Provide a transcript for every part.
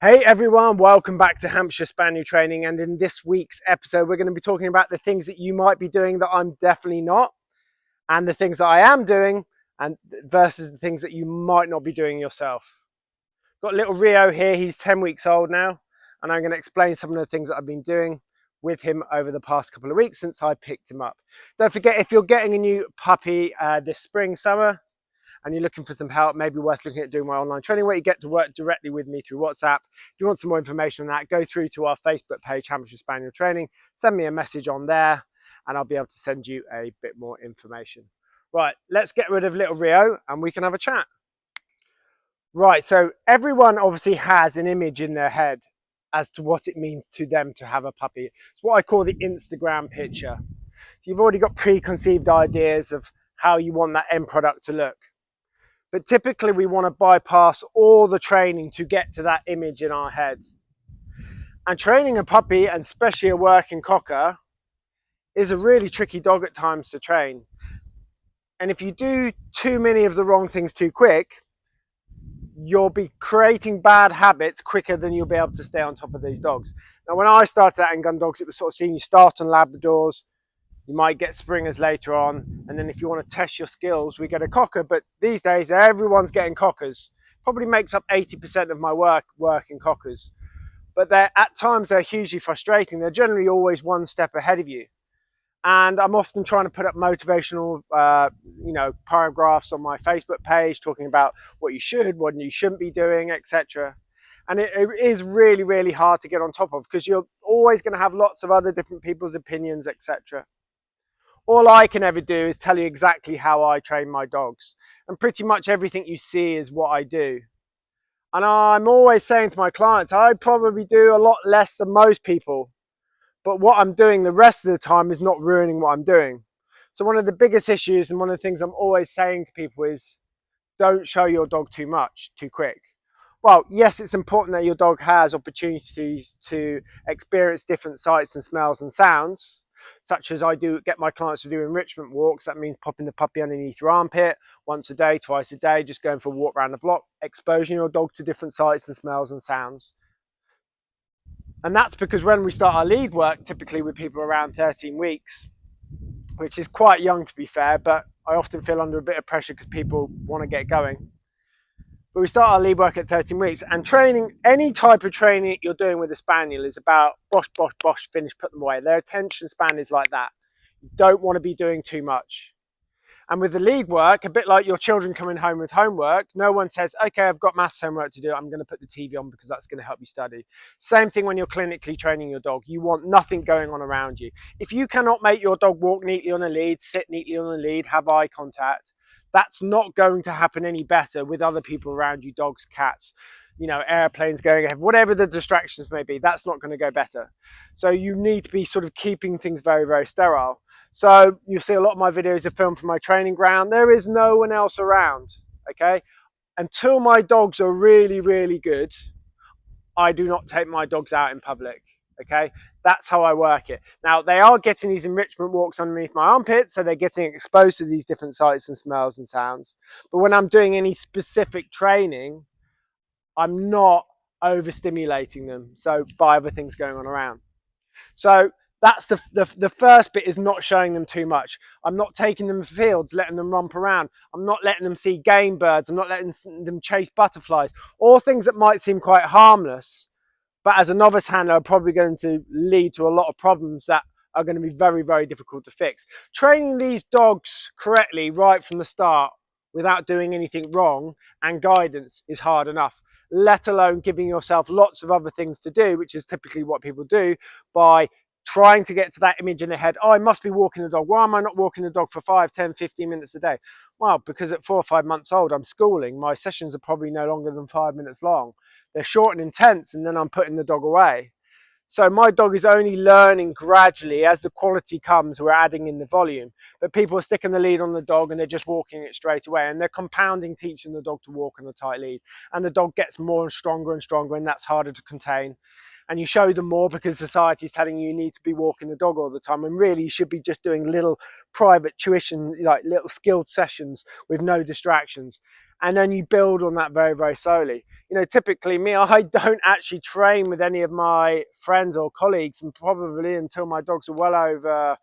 Hey everyone, welcome back to Hampshire Spaniel Training, and in this week's episode we're going to be talking about the things that you might be doing that I'm definitely not, and the things that I am doing and versus the things that you might not be doing yourself. Got little Rio here, he's 10 weeks old now, and I'm going to explain some of the things that I've been doing with him over the past couple of weeks since I picked him up. Don't forget, if you're getting a new puppy this spring, summer, and you're looking for some help, maybe worth looking at doing my online training where you get to work directly with me through WhatsApp. If you want some more information on that, go through to our Facebook page, Hampshire Spaniel Training, send me a message on there, and I'll be able to send you a bit more information. Right, let's get rid of little Rio and we can have a chat. Right, so everyone obviously has an image in their head as to what it means to them to have a puppy. It's what I call the Instagram picture. You've already got preconceived ideas of how you want that end product to look. But typically we want to bypass all the training to get to that image in our heads. And training a puppy, and especially a working cocker, is a really tricky dog at times to train. And if you do too many of the wrong things too quick, you'll be creating bad habits quicker than you'll be able to stay on top of these dogs. Now, when I started out in gun dogs, it was sort of seeing you start on Labradors, you might get Springers later on, and then if you want to test your skills, we get a cocker. But these days, everyone's getting cockers. Probably makes up 80% of my work in cockers. But at times they're hugely frustrating. They're generally always one step ahead of you. And I'm often trying to put up motivational, paragraphs on my Facebook page talking about what you should, what you shouldn't be doing, etc. And it is really, really hard to get on top of because you're always going to have lots of other different people's opinions, etc. All I can ever do is tell you exactly how I train my dogs. And pretty much everything you see is what I do. And I'm always saying to my clients, I probably do a lot less than most people. But what I'm doing the rest of the time is not ruining what I'm doing. So one of the biggest issues and one of the things I'm always saying to people is don't show your dog too much, too quick. Well, yes, it's important that your dog has opportunities to experience different sights and smells and sounds, such as I do get my clients to do enrichment walks. That means popping the puppy underneath your armpit once a day, twice a day, just going for a walk around the block, exposing your dog to different sights and smells and sounds. And that's because when we start our lead work, typically with people around 13 weeks, which is quite young to be fair, but I often feel under a bit of pressure because people want to get going. But we start our lead work at 13 weeks, and training, any type of training you're doing with a Spaniel is about bosh, bosh, bosh, finish, put them away. Their attention span is like that. You don't want to be doing too much. And with the lead work, a bit like your children coming home with homework, no one says, okay, I've got maths homework to do. I'm going to put the TV on because that's going to help you study. Same thing when you're clinically training your dog. You want nothing going on around you. If you cannot make your dog walk neatly on a lead, sit neatly on a lead, have eye contact, that's not going to happen any better with other people around you, dogs, cats, airplanes going ahead, whatever the distractions may be, that's not going to go better. So you need to be sort of keeping things very, very sterile. So you see a lot of my videos are filmed from my training ground. There is no one else around, okay? Until my dogs are really, really good, I do not take my dogs out in public, okay? That's how I work it. Now, they are getting these enrichment walks underneath my armpits, so they're getting exposed to these different sights and smells and sounds. But when I'm doing any specific training, I'm not overstimulating them, so by other things going on around. So that's the first bit, is not showing them too much. I'm not taking them to fields, letting them romp around. I'm not letting them see game birds. I'm not letting them chase butterflies. All things that might seem quite harmless, but as a novice handler are probably going to lead to a lot of problems that are going to be very, very difficult to fix. Training these dogs correctly right from the start without doing anything wrong and guidance is hard enough, let alone giving yourself lots of other things to do, which is typically what people do by trying to get to that image in their head. Oh, I must be walking the dog. Why am I not walking the dog for 5, 10, 15 minutes a day? Well, because at 4 or 5 months old, I'm schooling. My sessions are probably no longer than 5 minutes long. They're short and intense, and then I'm putting the dog away. So my dog is only learning gradually. As the quality comes, we're adding in the volume. But people are sticking the lead on the dog and they're just walking it straight away. And they're compounding teaching the dog to walk on a tight lead. And the dog gets more and stronger, and that's harder to contain. And you show them more because society is telling you need to be walking the dog all the time. And really, you should be just doing little private tuition, like little skilled sessions with no distractions. And then you build on that very, very slowly. You know, typically me, I don't actually train with any of my friends or colleagues, and probably until my dogs are well over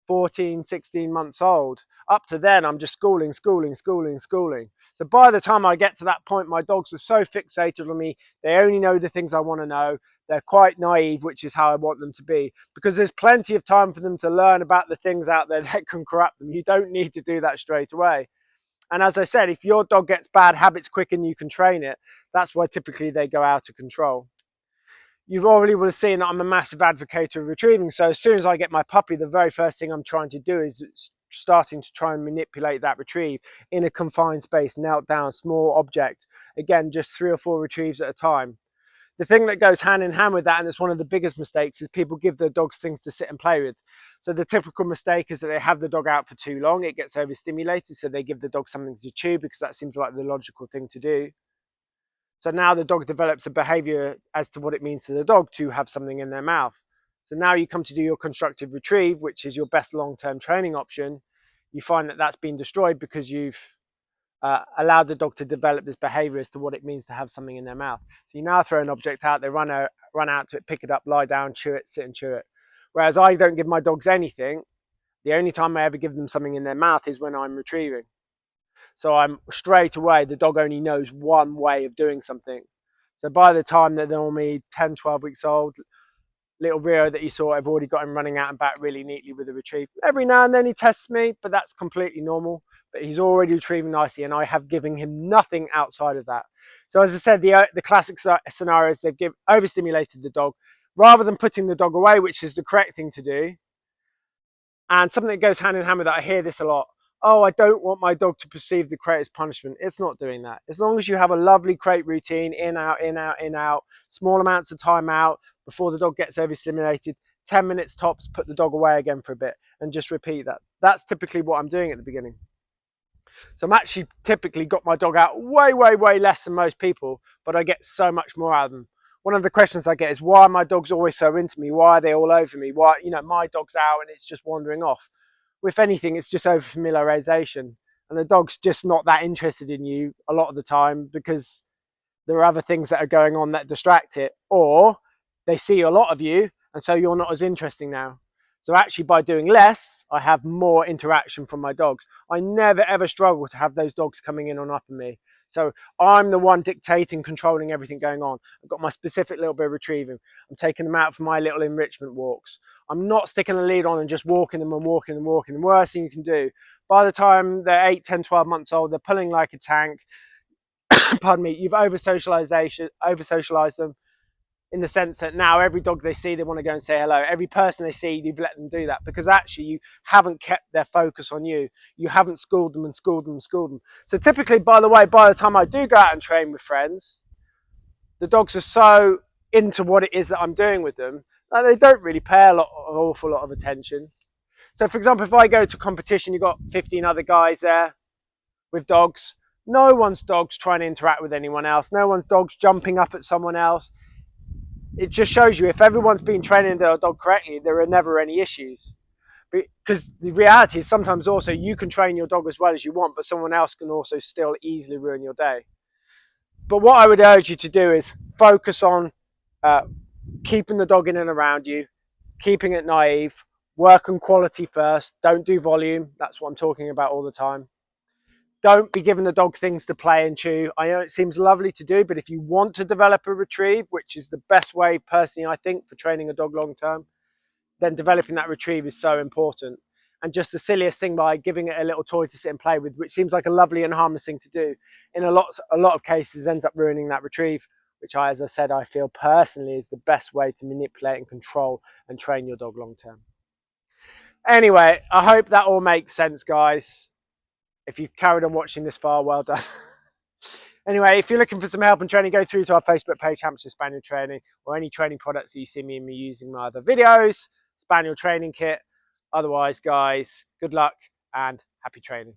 14, 16 months old. Up to then, I'm just schooling. So by the time I get to that point, my dogs are so fixated on me, they only know the things I want to know. They're quite naive, which is how I want them to be, because there's plenty of time for them to learn about the things out there that can corrupt them. You don't need to do that straight away. And as I said, if your dog gets bad habits quick and you can train it, that's why typically they go out of control. You've already will have seen that I'm a massive advocate of retrieving. So as soon as I get my puppy, the very first thing I'm trying to do is starting to try and manipulate that retrieve in a confined space, knelt down, small object. Again, just 3 or 4 retrieves at a time. The thing that goes hand in hand with that, and it's one of the biggest mistakes, is people give their dogs things to sit and play with. So the typical mistake is that they have the dog out for too long, it gets overstimulated, so they give the dog something to chew because that seems like the logical thing to do. So now the dog develops a behavior as to what it means to the dog to have something in their mouth. So now you come to do your constructive retrieve, which is your best long-term training option. You find that that's been destroyed because you've allowed the dog to develop this behavior as to what it means to have something in their mouth. So you now throw an object out, they run out to it, pick it up, lie down, chew it, sit and chew it. Whereas I don't give my dogs anything. The only time I ever give them something in their mouth is when I'm retrieving. So I'm straight away, the dog only knows one way of doing something. So by the time that they're normally 10, 12 weeks old, little Rio that you saw, I've already got him running out and back really neatly with a retrieve. Every now and then he tests me, but that's completely normal. But he's already retrieving nicely, and I have given him nothing outside of that. So as I said, the classic scenario is they've overstimulated the dog. Rather than putting the dog away, which is the correct thing to do, and something that goes hand in hand with that, I hear this a lot. Oh, I don't want my dog to perceive the crate as punishment. It's not doing that. As long as you have a lovely crate routine, in, out, in, out, in, out, small amounts of time out before the dog gets overstimulated, 10 minutes tops, put the dog away again for a bit and just repeat that. That's typically what I'm doing at the beginning. So I'm actually typically got my dog out way, way, way less than most people, but I get so much more out of them. One of the questions I get is, why are my dogs always so into me? Why are they all over me? Why, you know, my dog's out and it's just wandering off. If anything, it's just over familiarization. And the dog's just not that interested in you a lot of the time because there are other things that are going on that distract it, or they see a lot of you and so you're not as interesting now. So actually by doing less, I have more interaction from my dogs. I never ever struggle to have those dogs coming in on up on me. So I'm the one dictating, controlling everything going on. I've got my specific little bit of retrieving. I'm taking them out for my little enrichment walks. I'm not sticking a lead on and just walking them and walking and walking. The worst thing you can do. By the time they're 8, 10, 12 months old, they're pulling like a tank. Pardon me, you've over-socialized them in the sense that now every dog they see, they want to go and say hello. Every person they see, you've let them do that because actually you haven't kept their focus on you. You haven't schooled them and schooled them and schooled them. So typically, by the way, by the time I do go out and train with friends, the dogs are so into what it is that I'm doing with them that they don't really pay an awful lot of attention. So for example, if I go to competition, you've got 15 other guys there with dogs. No one's dog's trying to interact with anyone else. No one's dog's jumping up at someone else. It just shows you if everyone's been training their dog correctly, there are never any issues. Because the reality is sometimes also you can train your dog as well as you want, but someone else can also still easily ruin your day. But what I would urge you to do is focus on keeping the dog in and around you, keeping it naive, work on quality first. Don't do volume. That's what I'm talking about all the time. Don't be giving the dog things to play and chew. I know it seems lovely to do, but if you want to develop a retrieve, which is the best way personally, I think, for training a dog long term, then developing that retrieve is so important. And just the silliest thing by giving it a little toy to sit and play with, which seems like a lovely and harmless thing to do, in a lot of cases ends up ruining that retrieve, which as I said, I feel personally is the best way to manipulate and control and train your dog long term. Anyway, I hope that all makes sense, guys. If you've carried on watching this far, well done. Anyway, if you're looking for some help and training, go through to our Facebook page, Hampshire Spaniel Training, or any training products that you see me using in my other videos, Spaniel Training Kit. Otherwise, guys, good luck and happy training.